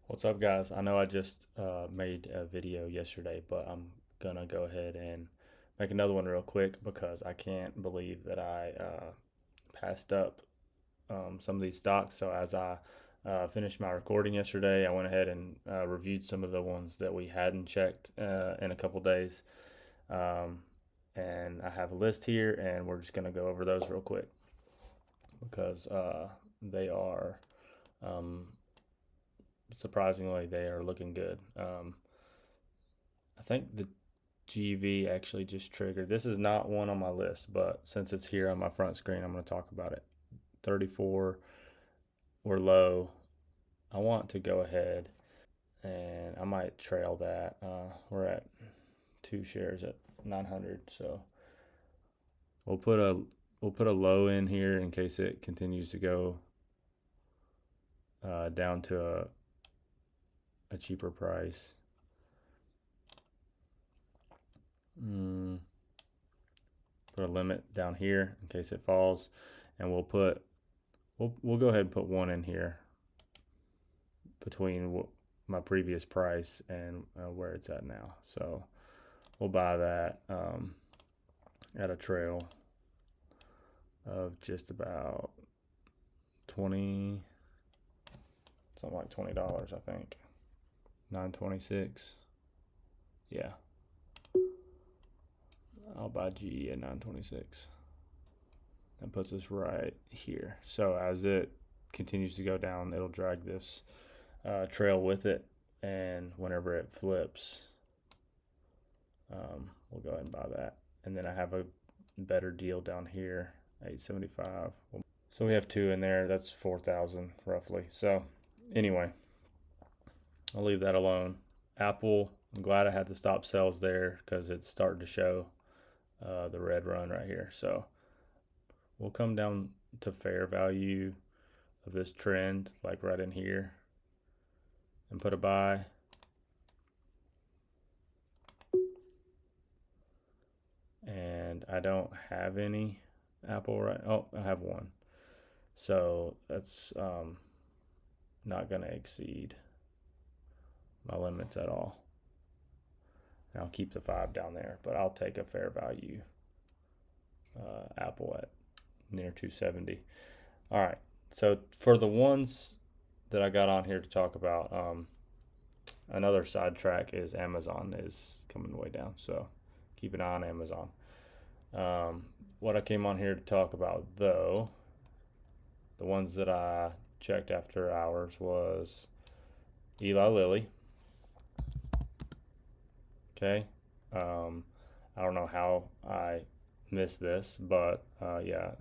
What's up, guys? I know I just made a video yesterday, but I'm gonna go ahead and make another one real quick because I can't believe that I passed up some of these stocks. So as I finished my recording yesterday, I went ahead and reviewed some of the ones that we hadn't checked in a couple days. Um, and I have a list here, and we're just gonna go over those real quick because they are um, surprisingly, they are looking good. I think the GV actually just triggered. This is not one on my list, but since it's here on my front screen, I'm going to talk about it. 34, we're low. I want to go ahead and I might trail that. We're at 2 shares at 900, so we'll put a we'll put a low in here in case it continues to go down to a cheaper price. Mm, put a limit down here in case it falls, and we'll go ahead and put one in here between my previous price and where it's at now. So we'll buy that at a trail of just about 20, something like $20, I think. 926. Yeah, I'll buy GE at 926. That puts us right here. So as it continues to go down, it'll drag this trail with it, and whenever it flips, we'll go ahead and buy that. And then I have a better deal down here, 875. So we have two in there. That's 4,000 roughly. So anyway, I'll leave that alone. Apple, I'm glad I had the stop sells there because it's starting to show the red run right here. So we'll come down to fair value of this trend, like right in here, and put a buy. And I don't have any Apple right. Oh, I have one. So that's not going to exceed my limits at all. And I'll keep the 5 down there, but I'll take a fair value Apple at near 270. All right. So for the ones that I got on here to talk about, another sidetrack is Amazon is coming way down. So keep an eye on Amazon. What I came on here to talk about, though, the ones that I checked after hours was Eli Lilly. Okay. I don't know how I missed this, but yeah,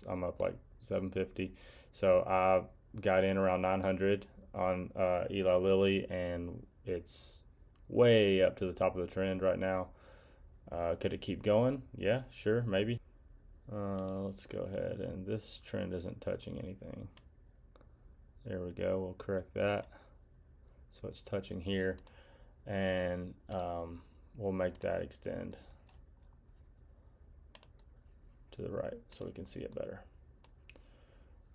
I'm up like 750. So I got in around 900 on Eli Lilly, and it's way up to the top of the trend right now. Could it keep going? Yeah, sure, maybe. Let's go ahead, and this trend isn't touching anything. There we go. We'll correct that. So it's touching here, and we'll make that extend to the right so we can see it better.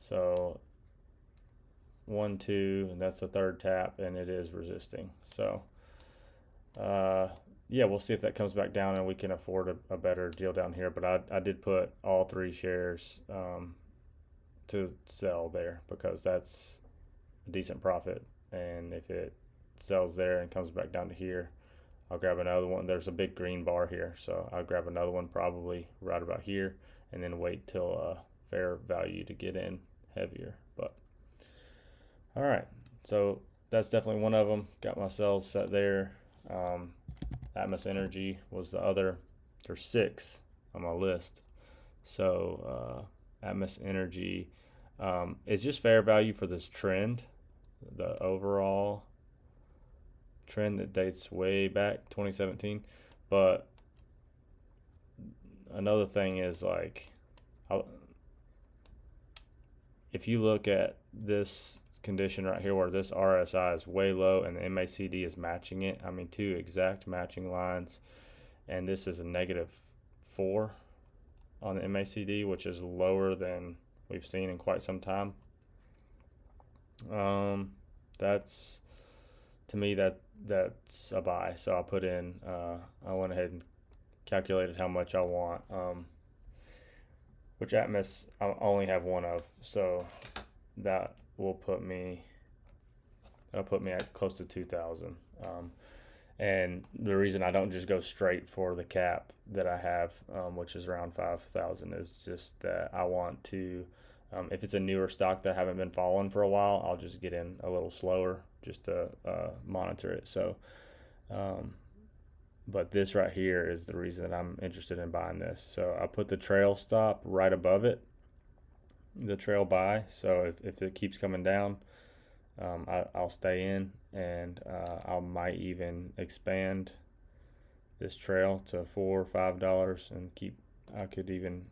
So 1, 2, and that's the third tap, and it is resisting. So yeah, we'll see if that comes back down and we can afford a better deal down here. But I did put all 3 shares to sell there because that's a decent profit. And if it sells there and comes back down to here, I'll grab another one. There's a big green bar here, so I'll grab another one probably right about here, and then wait till fair value to get in heavier. But all right, so that's definitely one of them. Got my sales set there. Atmos Energy was the other. There's 6 on my list. So Atmos Energy is just fair value for this trend, the overall trend that dates way back 2017. But another thing is like, if you look at this condition right here where this RSI is way low and the MACD is matching it, I mean 2 exact matching lines, and this is a -4 on the MACD, which is lower than we've seen in quite some time. That's to me that's a buy. So I put in, I went ahead and calculated how much I want, which Atmos I only have one of, so that will put me, that'll put me at close to 2,000. And the reason I don't just go straight for the cap that I have, which is around 5,000, is just that I want to, if it's a newer stock that I haven't been following for a while, I'll just get in a little slower just to monitor it. So, but this right here is the reason that I'm interested in buying this. So I put the trail stop right above it, the trail buy. So if it keeps coming down, I'll stay in, and I might even expand this trail to $4 or $5 and keep. I could even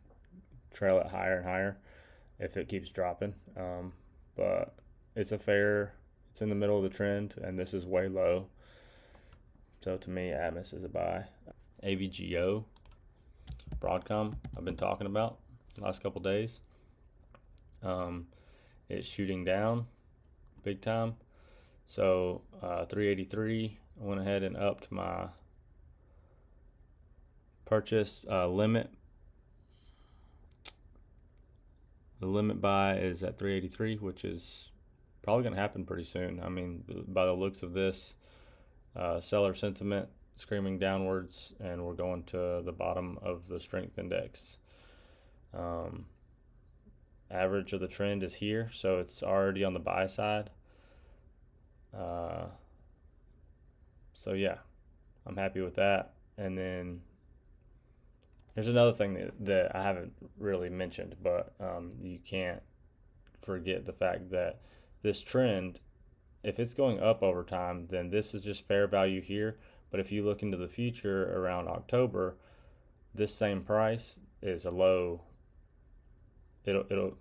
trail it higher and higher if it keeps dropping. But it's it's in the middle of the trend, and this is way low. So to me, Atmos is a buy. AVGO, Broadcom, I've been talking about the last couple days. It's shooting down big time. So 383, I went ahead and upped my purchase limit. The limit buy is at 383, which is probably going to happen pretty soon. I mean, by the looks of this, seller sentiment screaming downwards, and we're going to the bottom of the strength index. Average of the trend is here, so it's already on the buy side. So yeah, I'm happy with that. And then there's another thing that I haven't really mentioned, but you can't forget the fact that this trend, if it's going up over time, then this is just fair value here. But if you look into the future around October, this same price is a low. It'll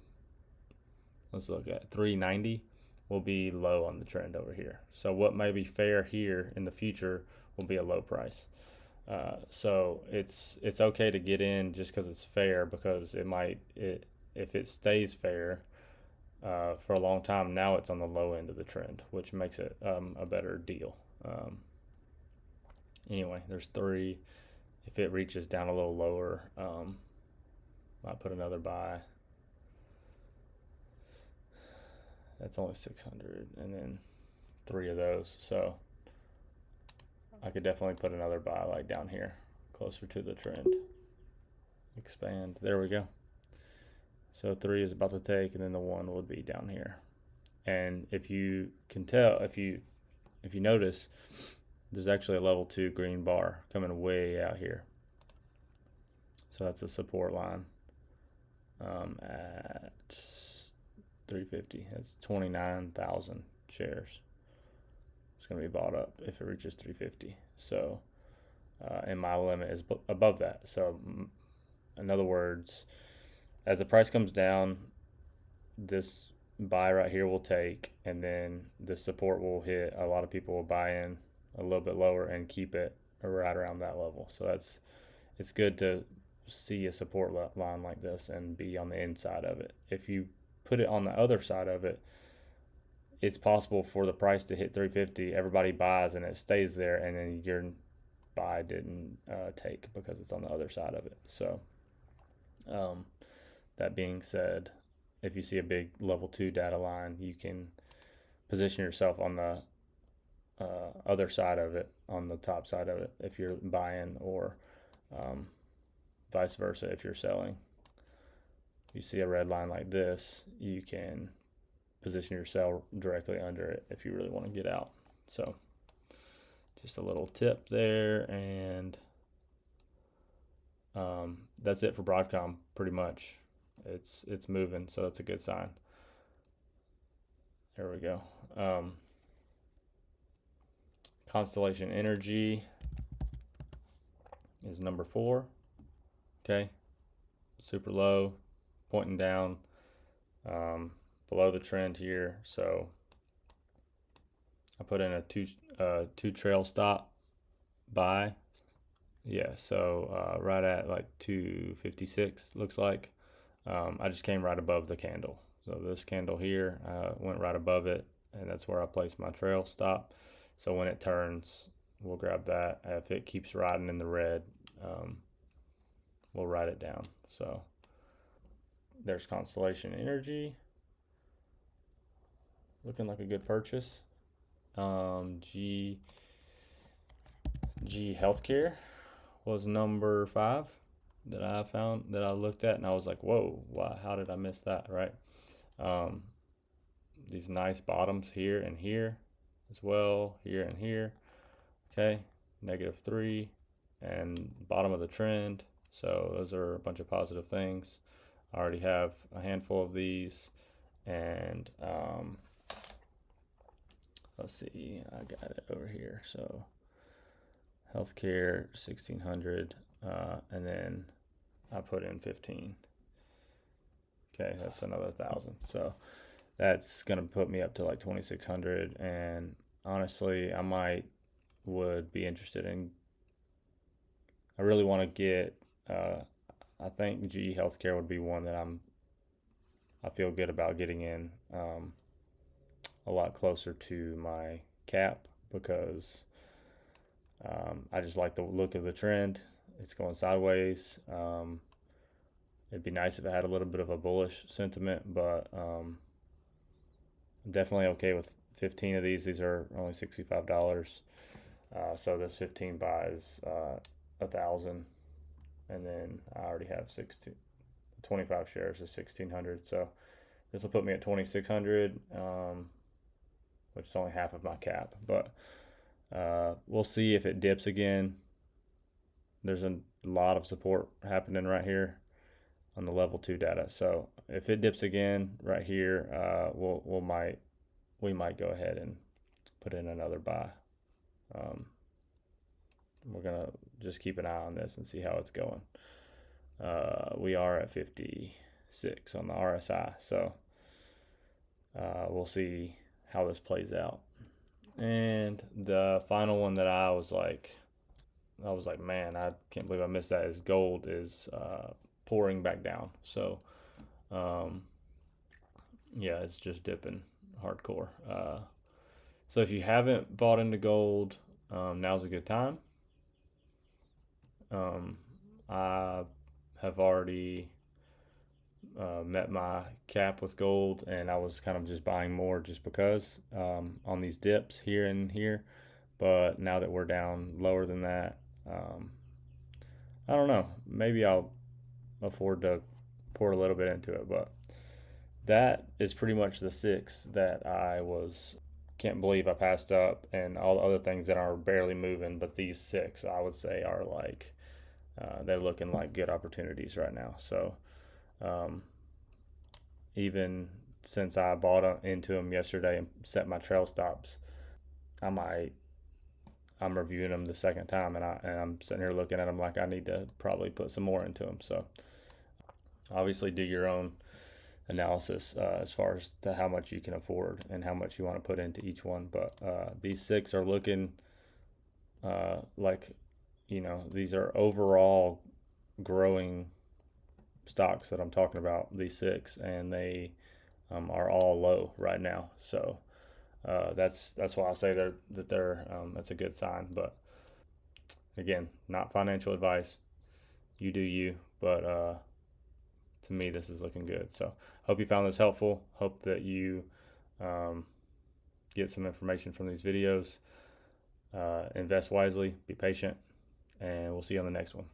let's look at 390 will be low on the trend over here. So what may be fair here in the future will be a low price. So it's okay to get in just because it's fair, because if it stays fair for a long time, now it's on the low end of the trend, which makes it a better deal. Anyway, there's 3. If it reaches down a little lower, might put another buy. That's only 600, and then 3 of those. So I could definitely put another buy like down here, closer to the trend. Expand. There we go. So 3 is about to take, and then the 1 would be down here. And if you can tell, if you notice, there's actually a level 2 green bar coming way out here. So that's a support line at 350. That's 29,000 shares. It's going to be bought up if it reaches 350. So, and my limit is above that. So, in other words, as the price comes down, this buy right here will take, and then the support will hit. A lot of people will buy in a little bit lower and keep it right around that level. So it's good to see a support line like this and be on the inside of it. If you put it on the other side of it, it's possible for the price to hit 350, everybody buys, and it stays there, and then your buy didn't take because it's on the other side of it. So that being said, if you see a big level 2 data line, you can position yourself on the other side of it, on the top side of it, if you're buying, or vice versa if you're selling. You see a red line like this, you can position yourself directly under it if you really want to get out. So just a little tip there, and that's it for Broadcom pretty much. It's moving, so that's a good sign. There we go. Constellation Energy is number 4. Okay, super low, pointing down, below the trend here. So I put in a two trail stop buy. Yeah, so right at like 256 looks like. I just came right above the candle. So this candle here, went right above it, and that's where I placed my trail stop. So when it turns, we'll grab that. If it keeps riding in the red, we'll write it down. So there's Constellation Energy, looking like a good purchase. G Healthcare was number 5 that I found, that I looked at, and I was like, whoa, why, how did I miss that, right? These nice bottoms here and here as well, here and here. Okay, -3 and bottom of the trend. So those are a bunch of positive things. I already have a handful of these, and let's see, I got it over here. So healthcare 1600, and then I put in 15. Okay, that's another 1,000. So that's gonna put me up to like 2,600. And honestly, would be interested in. I really want to get. I think GE Healthcare would be one that I feel good about getting in a lot closer to my cap, because I just like the look of the trend. It's going sideways. It'd be nice if it had a little bit of a bullish sentiment, but I'm definitely okay with 15 of these. These are only $65. So this 15 buys 1,000, and then I already have 25 shares is 1,600. So this will put me at 2,600, which is only half of my cap. But we'll see if it dips again. There's a lot of support happening right here on the level 2 data. So if it dips again right here, we might go ahead and put in another buy. We're gonna just keep an eye on this and see how it's going. We are at 56 on the RSI, so we'll see how this plays out. And the final one that I was like, man, I can't believe I missed that, is gold is pouring back down. So yeah, it's just dipping hardcore. So if you haven't bought into gold, now's a good time. I have already met my cap with gold, and I was kind of just buying more just because on these dips here and here. But now that we're down lower than that, I don't know, maybe I'll afford to pour a little bit into it. But that is pretty much the 6 that can't believe I passed up, and all the other things that are barely moving. But these 6, I would say, are like they're looking like good opportunities right now. So even since I bought into them yesterday and set my trail stops, I'm reviewing them the second time, and I'm sitting here looking at them like I need to probably put some more into them. So obviously do your own analysis as far as to how much you can afford and how much you want to put into each one. But these 6 are looking like, these are overall growing stocks that I'm talking about, these 6, and they are all low right now. So that's why I say that's a good sign. But again, not financial advice. You do you. But to me, this is looking good. So hope you found this helpful. Hope that you get some information from these videos. Invest wisely, be patient, and we'll see you on the next one.